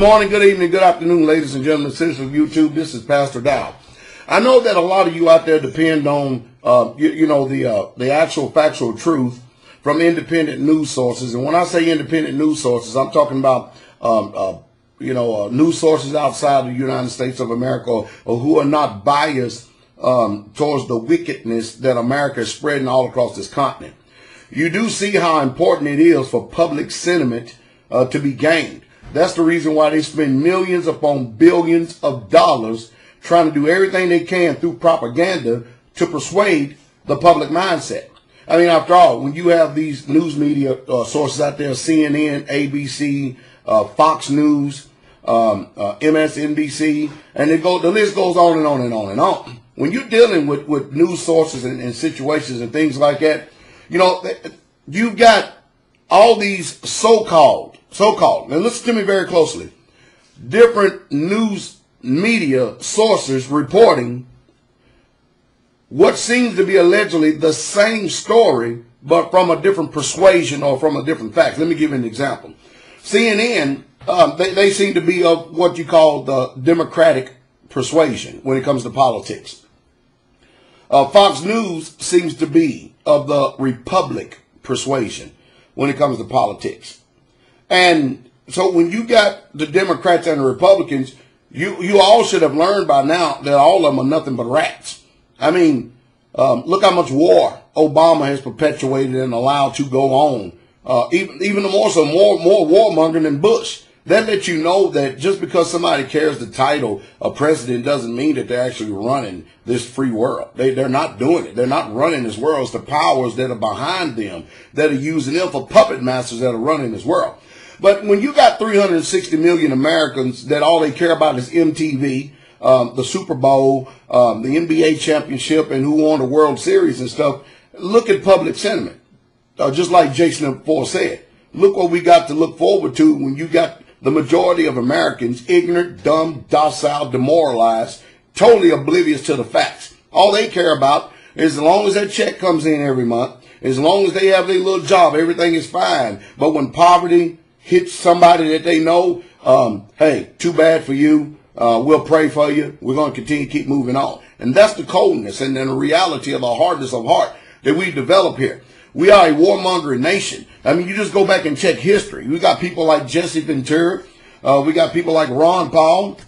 morning, good evening, good afternoon, ladies and gentlemen, citizens of YouTube. This is Pastor Dow. I know that a lot of you out there depend on, the actual factual truth from independent news sources. And when I say independent news sources, I'm talking about, news sources outside the United States of America or who are not biased towards the wickedness that America is spreading all across this continent. You do see how important it is for public sentiment to be gained. That's the reason why they spend millions upon billions of dollars trying to do everything they can through propaganda to persuade the public mindset. I mean, after all, when you have these news media sources out there, CNN, ABC, Fox News, MSNBC, and the list goes on and on and on and on. When you're dealing with news sources and situations and things like that, you've got all these so-called, now listen to me very closely, different news media sources reporting what seems to be allegedly the same story, but from a different persuasion or from a different fact. Let me give you an example. CNN, they seem to be of what you call the Democratic persuasion when it comes to politics. Fox News seems to be of the Republic persuasion when it comes to politics. And so when you got the Democrats and the Republicans, you all should have learned by now that all of them are nothing but rats. I mean, look how much war Obama has perpetuated and allowed to go on. Even more so, more warmongering than Bush. That lets you know that just because somebody carries the title of president doesn't mean that they're actually running this free world. They're not doing it. They're not running this world. It's the powers that are behind them that are using them for puppet masters that are running this world. But when you got 360 million Americans that all they care about is MTV, the Super Bowl, the NBA championship, and who won the World Series and stuff, look at public sentiment. Just like Jason before said, look what we got to look forward to when you got the majority of Americans ignorant, dumb, docile, demoralized, totally oblivious to the facts. All they care about is as long as that check comes in every month, as long as they have their little job, everything is fine. But when poverty hits somebody that they know, hey, too bad for you. We'll pray for you. We're going to continue to keep moving on. And that's the coldness and then the reality of the hardness of heart that we develop here. We are a warmongering nation. I mean, you just go back and check history. We got people like Jesse Ventura. We got people like Ron Paul.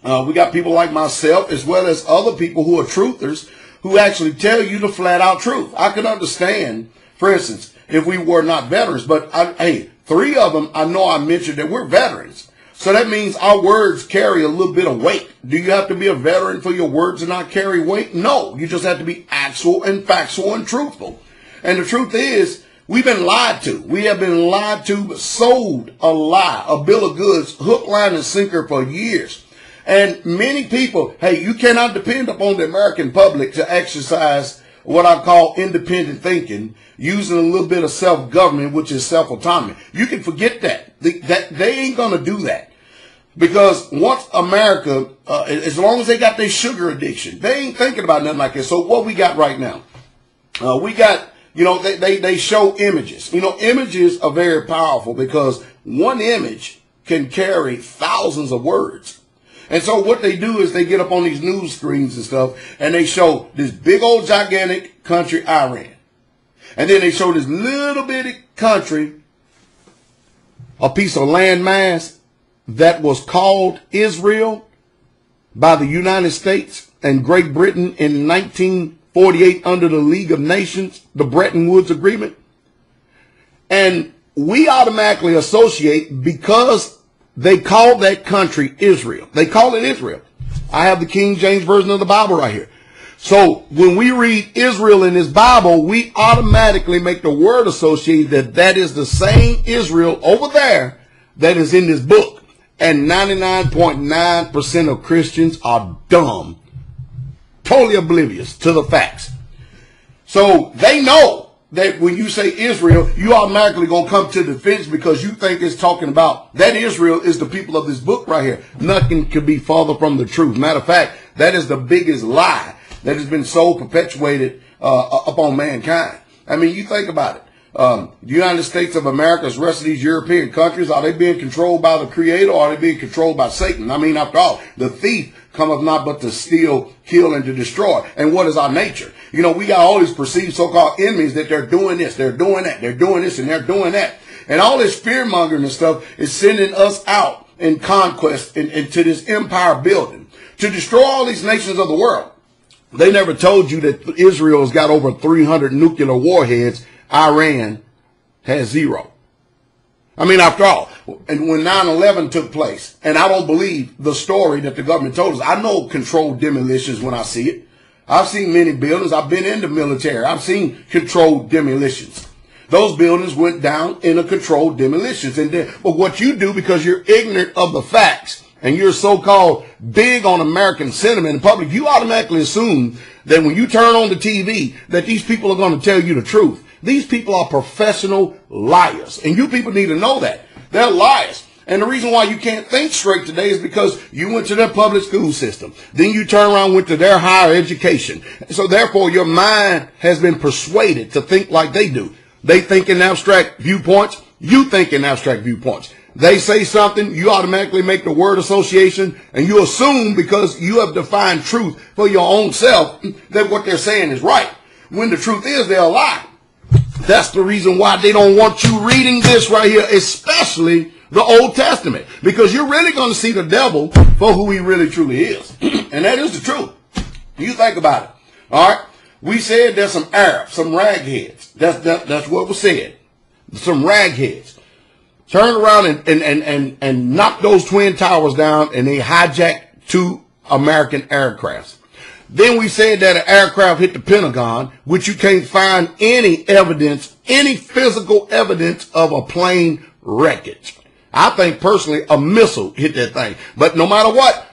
We got people like myself, as well as other people who are truthers who actually tell you the flat out truth. I can understand, for instance, if we were not veterans, but hey, 3 of them, I know I mentioned that we're veterans. So that means our words carry a little bit of weight. Do you have to be a veteran for your words to not carry weight? No, you just have to be actual and factual and truthful. And the truth is, we've been lied to. We have been lied to, sold a lie, a bill of goods, hook, line, and sinker for years. And many people, hey, you cannot depend upon the American public to exercise what I call independent thinking, using a little bit of self-government, which is self-autonomy. You can forget that. They ain't going to do that. Because once America, as long as they got their sugar addiction, they ain't thinking about nothing like this. So what we got right now? We got, they show images. Images are very powerful because one image can carry thousands of words. And so what they do is they get up on these news screens and stuff, and they show this big old gigantic country, Iran. And then they show this little bitty country, a piece of landmass that was called Israel by the United States and Great Britain in 1948 under the League of Nations, the Bretton Woods Agreement. And we automatically associate, because they call that country Israel. They call it Israel. I have the King James Version of the Bible right here. So when we read Israel in this Bible, we automatically make the word associated that is the same Israel over there that is in this book. And 99.9% of Christians are dumb, totally oblivious to the facts. So they know that when you say Israel, you automatically going to come to defense because you think it's talking about that Israel is the people of this book right here. Nothing could be farther from the truth. Matter of fact, that is the biggest lie that has been so perpetuated upon mankind. I mean, you think about it. The United States of America, as the rest of these European countries, are they being controlled by the Creator, or are they being controlled by Satan? I mean, after all, the thief cometh not but to steal, kill, and to destroy. And what is our nature? You know, we got all these perceived so-called enemies that they're doing this, they're doing that, they're doing this, and they're doing that. And all this fear-mongering and stuff is sending us out in conquest into this empire building to destroy all these nations of the world. They never told you that Israel's got over 300 nuclear warheads. Iran has 0. I mean, after all, and when 9/11 took place, and I don't believe the story that the government told us. I know controlled demolitions when I see it. I've seen many buildings. I've been in the military. I've seen controlled demolitions. Those buildings went down in a controlled demolitions. But what you do, because you're ignorant of the facts and you're so-called big on American sentiment in public, you automatically assume that when you turn on the TV that these people are going to tell you the truth. These people are professional liars, and you people need to know that. They're liars. And the reason why you can't think straight today is because you went to their public school system. Then you turn around and went to their higher education. So therefore, your mind has been persuaded to think like they do. They think in abstract viewpoints. You think in abstract viewpoints. They say something, you automatically make the word association, and you assume because you have defined truth for your own self that what they're saying is right. When the truth is, they're a lie. That's the reason why they don't want you reading this right here, especially the Old Testament, because you're really going to see the devil for who he really truly is. And that is the truth. You think about it. All right. We said there's some Arabs, some ragheads. That's what was said. Some ragheads. Turn around and knock those twin towers down, and they hijacked 2 American aircrafts. Then we said that an aircraft hit the Pentagon, which you can't find any evidence, any physical evidence of a plane wreckage. I think personally a missile hit that thing. But no matter what,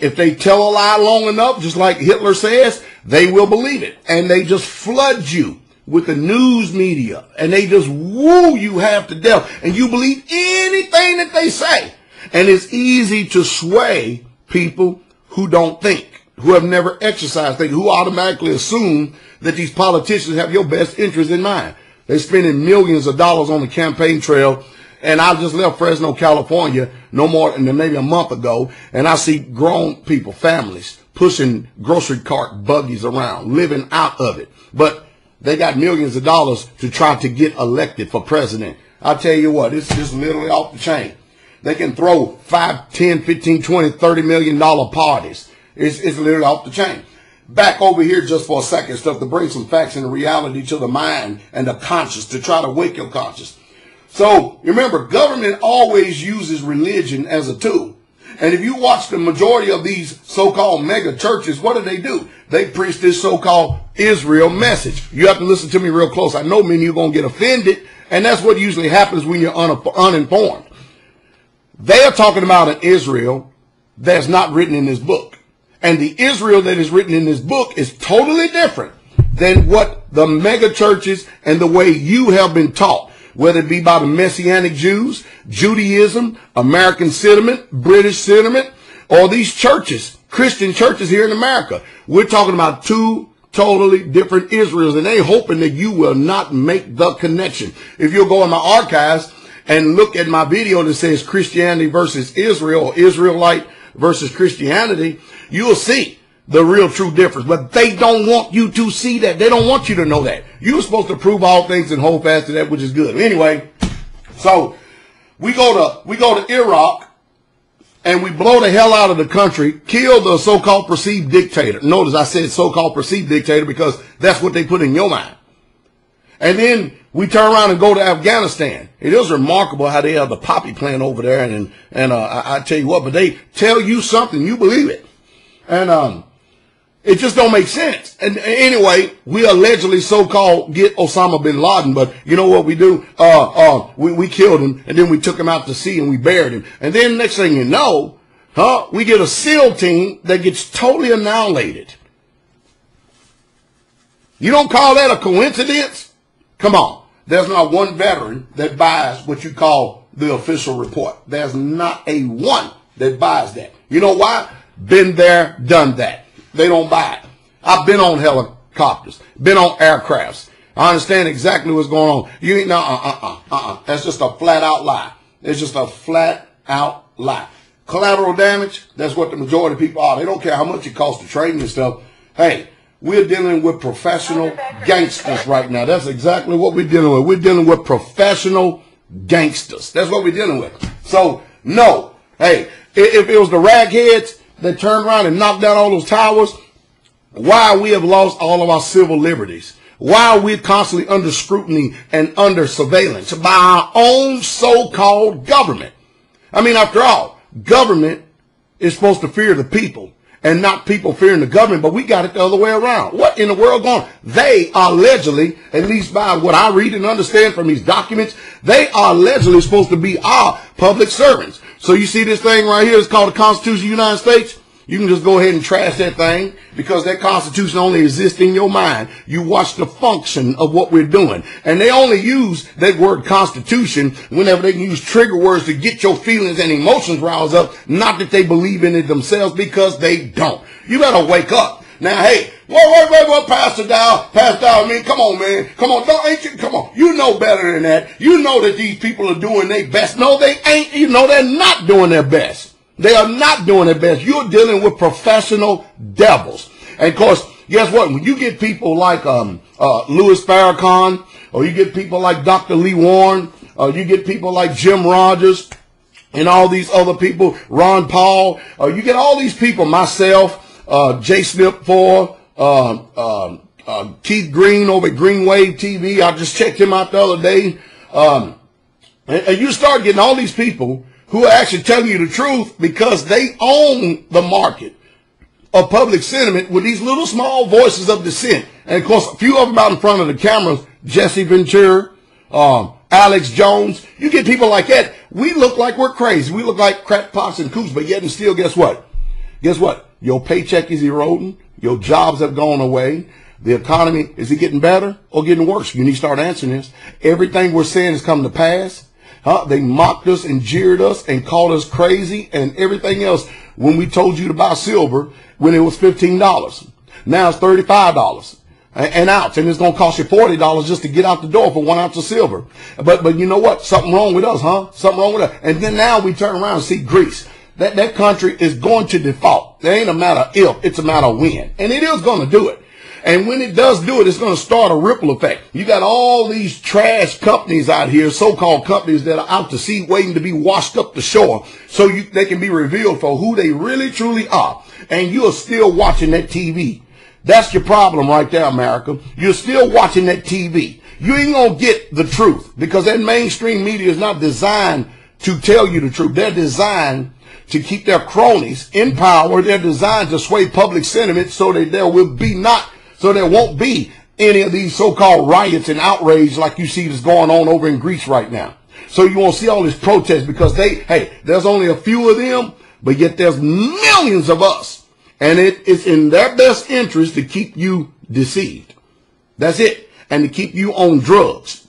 if they tell a lie long enough, just like Hitler says, they will believe it. And they just flood you with the news media, and they just woo you half to death, and you believe anything that they say. And it's easy to sway people who don't think, who have never exercised thinking, who automatically assume that these politicians have your best interest in mind. They're spending millions of dollars on the campaign trail. And I just left Fresno, California, no more than maybe a month ago, and I see grown people, families, pushing grocery cart buggies around, living out of it. But they got millions of dollars to try to get elected for president. I tell you what, it's just literally off the chain. They can throw 5, 10, 15, 20, $30 million parties. It's literally off the chain. Back over here just for a second, stuff to bring some facts and reality to the mind and the conscious, to try to wake your conscious. So remember, government always uses religion as a tool. And if you watch the majority of these so-called mega churches, what do? They preach this so-called Israel message. You have to listen to me real close. I know many of you are going to get offended, and that's what usually happens when you're uninformed. They are talking about an Israel that's not written in this book. And the Israel that is written in this book is totally different than what the mega churches and the way you have been taught, whether it be by the Messianic Jews, Judaism, American sentiment, British sentiment, or these churches, Christian churches here in America. We're talking about 2 totally different Israels, and they hoping that you will not make the connection. If you'll go in my archives and look at my video that says Christianity versus Israel, or Israelite versus Christianity, you'll see the real true difference. But they don't want you to see that. They don't want you to know that. You're supposed to prove all things and hold fast to that which is good. Anyway, so we go to Iraq, and we blow the hell out of the country, kill the so-called perceived dictator. Notice I said so-called perceived dictator because that's what they put in your mind. And then we turn around and go to Afghanistan. It is remarkable how they have the poppy plant over there, and I tell you what, but they tell you something, you believe it. And it just don't make sense. And anyway, we allegedly so-called get Osama bin Laden, but you know what we do? We killed him, and then we took him out to sea and we buried him. And then next thing you know, we get a SEAL team that gets totally annihilated. You don't call that a coincidence? Come on. There's not one veteran that buys what you call the official report. There's not a one that buys that. You know why? Been there, done that. They don't buy it. I've been on helicopters, been on aircrafts, I understand exactly what's going on. You ain't, That's just a flat out lie. It's just a flat out lie. Collateral damage, that's what the majority of people are. They don't care how much it costs to train and stuff. Hey, we're dealing with professional gangsters right now. That's exactly what we're dealing with. We're dealing with professional gangsters. That's what we're dealing with. So, no. Hey, if it was the ragheads that turned around and knocked down all those towers, why we have lost all of our civil liberties? Why we're constantly under scrutiny and under surveillance by our own so-called government? I mean, after all, government is supposed to fear the people and not people fearing the government, but we got it the other way around. What in the world going on? They are allegedly, at least by what I read and understand from these documents, they are allegedly supposed to be our public servants. So you see this thing right here, it's called the Constitution of the United States. You can just go ahead and trash that thing because that Constitution only exists in your mind. You watch the function of what we're doing. And they only use that word Constitution whenever they can use trigger words to get your feelings and emotions roused up. Not that they believe in it themselves, because they don't. You better wake up. Now, hey, wait, Pastor Dow, I mean, come on, man. Come on, come on. You know better than that. You know that these people are doing their best. No, they ain't. You know they're not doing their best. They are not doing their best. You're dealing with professional devils. And of course, guess what? When you get people like Louis Farrakhan, or you get people like Dr. Lee Warren, or you get people like Jim Rogers, and all these other people, Ron Paul, you get all these people, myself, J. Snip 4, Keith Green over at Green Wave TV. I just checked him out the other day. And you start getting all these people who are actually telling you the truth because they own the market of public sentiment with these little small voices of dissent. And of course, a few of them out in front of the cameras, Jesse Ventura, Alex Jones. You get people like that. We look like we're crazy. We look like crackpots and coots, but yet and still, guess what? Guess what? Your paycheck is eroding. Your jobs have gone away. The economy, is it getting better or getting worse? You need to start answering this. Everything we're saying is coming to pass. They mocked us and jeered us and called us crazy and everything else when we told you to buy silver when it was $15. Now it's $35 an ounce, and it's going to cost you $40 just to get out the door for 1 ounce of silver. But you know what? Something wrong with us, huh? Something wrong with us. And then now we turn around and see Greece. That country is going to default. It ain't a matter if, it's a matter of when. And it is going to do it. And when it does do it, it's going to start a ripple effect. You got all these trash companies out here, so-called companies that are out to sea waiting to be washed up the shore so they can be revealed for who they really, truly are. And you're still watching that TV. That's your problem right there, America. You're still watching that TV. You ain't going to get the truth because that mainstream media is not designed to tell you the truth. They're designed to keep their cronies in power. They're designed to sway public sentiment so that there won't be any of these so-called riots and outrage like you see that's going on over in Greece right now. So you won't see all this protest because there's only a few of them, but yet there's millions of us. And it is in their best interest to keep you deceived. That's it. And to keep you on drugs.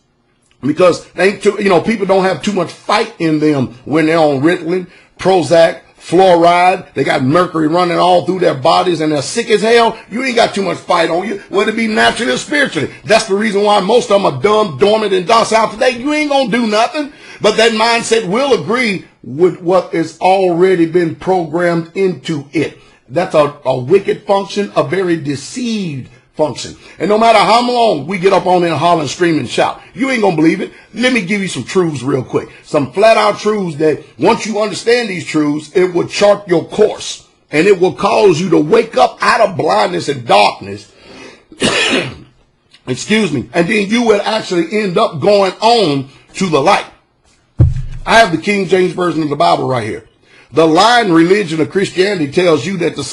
Because people don't have too much fight in them when they're on Ritalin, Prozac, fluoride. They got mercury running all through their bodies and they're sick as hell. You ain't got too much fight on you, whether it be naturally or spiritually. That's the reason why most of them are dumb, dormant, and docile today. You ain't going to do nothing. But that mindset will agree with what has already been programmed into it. That's a wicked function, a very deceived function. And no matter how long we get up on there and holler and scream and shout, you ain't gonna believe it. Let me give you some truths real quick. Some flat out truths that once you understand these truths, it will chart your course. And it will cause you to wake up out of blindness and darkness. Excuse me. And then you will actually end up going on to the light. I have the King James Version of the Bible right here. The lying religion of Christianity tells you that the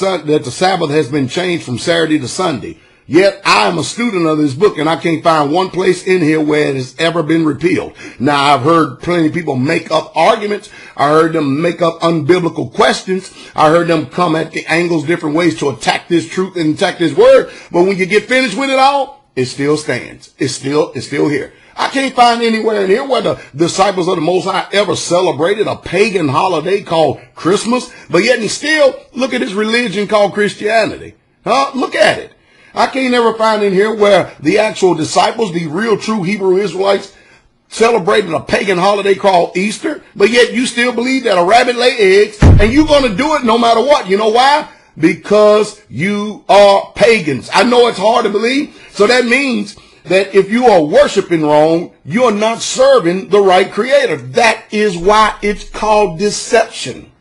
Sabbath has been changed from Saturday to Sunday. Yet I am a student of this book and I can't find one place in here where it has ever been repealed. Now I've heard plenty of people make up arguments. I heard them make up unbiblical questions. I heard them come at the angles different ways to attack this truth and attack this word. But when you get finished with it all, it still stands. It's still here. I can't find anywhere in here where the disciples of the Most High ever celebrated a pagan holiday called Christmas. But yet and still, look at this religion called Christianity. Look at it. I can't ever find in here where the actual disciples, the real true Hebrew Israelites, celebrated a pagan holiday called Easter, but yet you still believe that a rabbit lay eggs, and you're going to do it no matter what. You know why? Because you are pagans. I know it's hard to believe. So that means that if you are worshiping wrong, you're not serving the right creator. That is why it's called deception.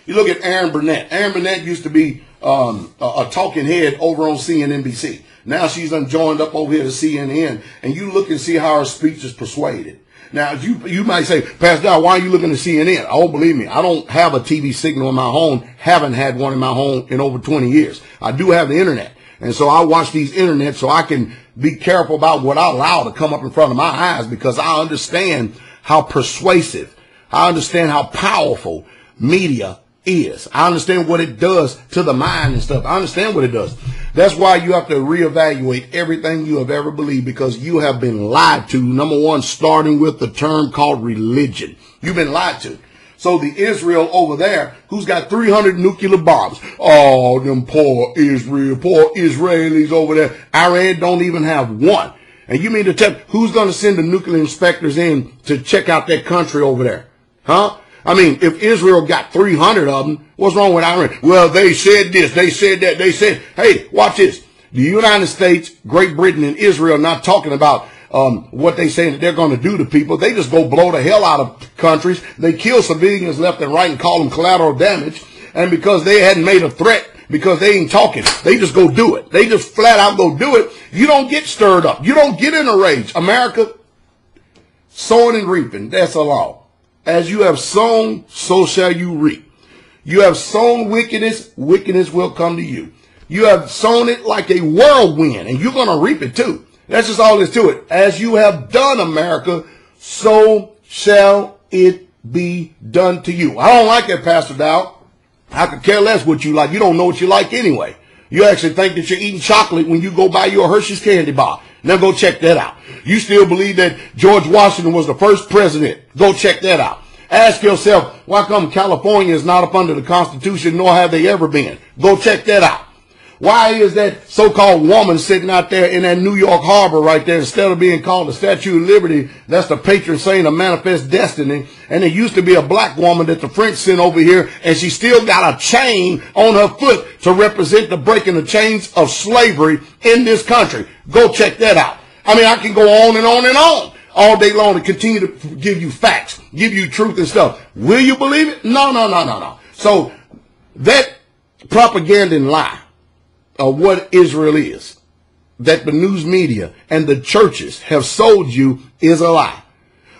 You look at Aaron Burnett. Aaron Burnett used to be a talking head over on CNNBC. Now she's joined up over here to CNN, and you look and see how her speech is persuaded. Now, you might say, Pastor Dow, why are you looking at CNN? Oh, believe me, I don't have a TV signal in my home, haven't had one in my home in over 20 years. I do have the internet, and so I watch these internet so I can be careful about what I allow to come up in front of my eyes, because I understand how persuasive, I understand how powerful media is. I understand what it does to the mind and stuff. I understand what it does. That's why you have to reevaluate everything you have ever believed, because you have been lied to. Number one, starting with the term called religion. You've been lied to. So the Israel over there, who's got 300 nuclear bombs. Oh, them poor Israelis over there. Iran don't even have one. And you mean to tell me who's going to send the nuclear inspectors in to check out that country over there? Huh? I mean, if Israel got 300 of them, what's wrong with Iran? Well, they said this, they said that, they said, hey, watch this. The United States, Great Britain, and Israel not talking about what they say that they're going to do to people. They just go blow the hell out of countries. They kill civilians left and right and call them collateral damage. And because they hadn't made a threat, because they ain't talking, they just go do it. They just flat out go do it. You don't get stirred up. You don't get in a rage. America, sowing and reaping, that's a law. As you have sown, so shall you reap. You have sown wickedness, wickedness will come to you. You have sown it like a whirlwind, and you're going to reap it too. That's just all there's to it. As you have done, America, so shall it be done to you. I don't like that, Pastor Dow. I could care less what you like. You don't know what you like anyway. You actually think that you're eating chocolate when you go buy your Hershey's candy bar. Now go check that out. You still believe that George Washington was the first president. Go check that out. Ask yourself, why come California is not up under the Constitution, nor have they ever been? Go check that out. Why is that so-called woman sitting out there in that New York harbor right there, instead of being called the Statue of Liberty, that's the patron saint of manifest destiny, and it used to be a black woman that the French sent over here, and she still got a chain on her foot to represent the breaking the chains of slavery in this country. Go check that out. I mean, I can go on and on and on all day long to continue to give you facts, give you truth and stuff. Will you believe it? No, no, no, no, no. So that propaganda and lie of what Israel is, that the news media and the churches have sold you, is a lie.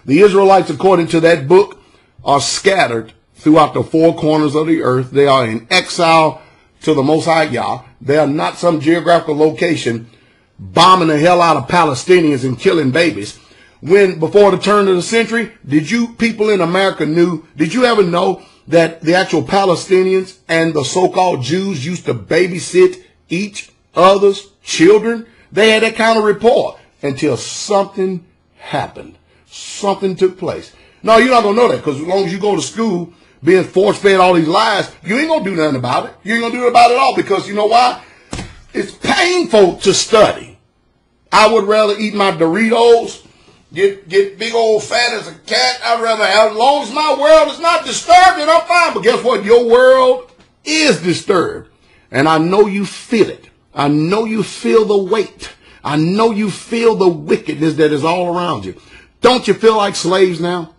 The Israelites, according to that book, are scattered throughout the four corners of the earth. They are in exile to the Most High Yah. They are not some geographical location bombing the hell out of Palestinians and killing babies. When, before the turn of the century, did you people in America did you ever know that the actual Palestinians and the so-called Jews used to babysit each other's children? They had that kind of rapport until something happened. Something took place. No, you're not going to know that, because as long as you go to school being force-fed all these lies, you ain't going to do nothing about it. You ain't going to do it about it all, because you know why? It's painful to study. I would rather eat my Doritos, get big old fat as a cat. I'd rather have, as long as my world is not disturbed, then I'm fine. But guess what? Your world is disturbed. And I know you feel it. I know you feel the weight. I know you feel the wickedness that is all around you. Don't you feel like slaves now?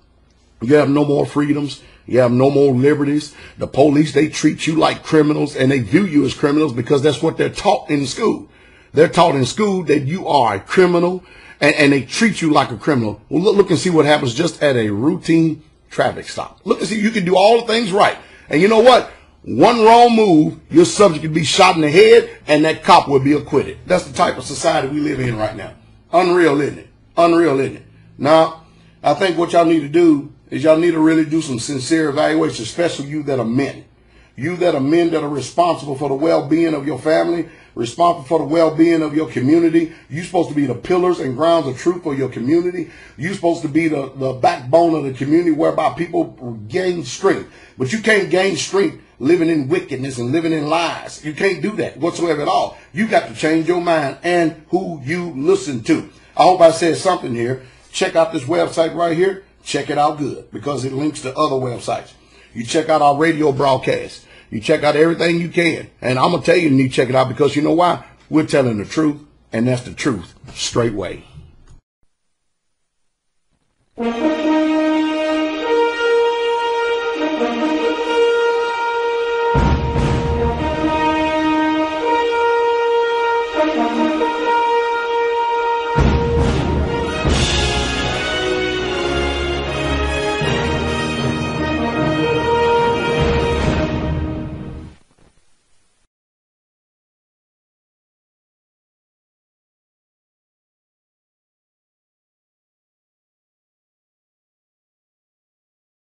You have no more freedoms. You have no more liberties. The police, they treat you like criminals, and they view you as criminals because that's what they're taught in school. They're taught in school that you are a criminal, and they treat you like a criminal. Well, look and see what happens just at a routine traffic stop. Look and see, you can do all the things right. And you know what? One wrong move, your subject could be shot in the head, and that cop will be acquitted. That's the type of society we live in right now. Unreal, isn't it? Unreal, isn't it? Now, I think what y'all need to do is y'all need to really do some sincere evaluation, especially you that are men. You that are men that are responsible for the well-being of your family. responsible for the well-being of your community. You're supposed to be the pillars and grounds of truth for your community. You're supposed to be the backbone of the community whereby people gain strength. But you can't gain strength living in wickedness and living in lies. You can't do that whatsoever at all. You got to change your mind and who you listen to. I hope I said something here. Check out this website right here. Check it out good because it links to other websites. You check out our radio broadcast. You check out everything you can. And I'm going to tell you need to check it out because you know why? We're telling the truth, and that's the truth straight way.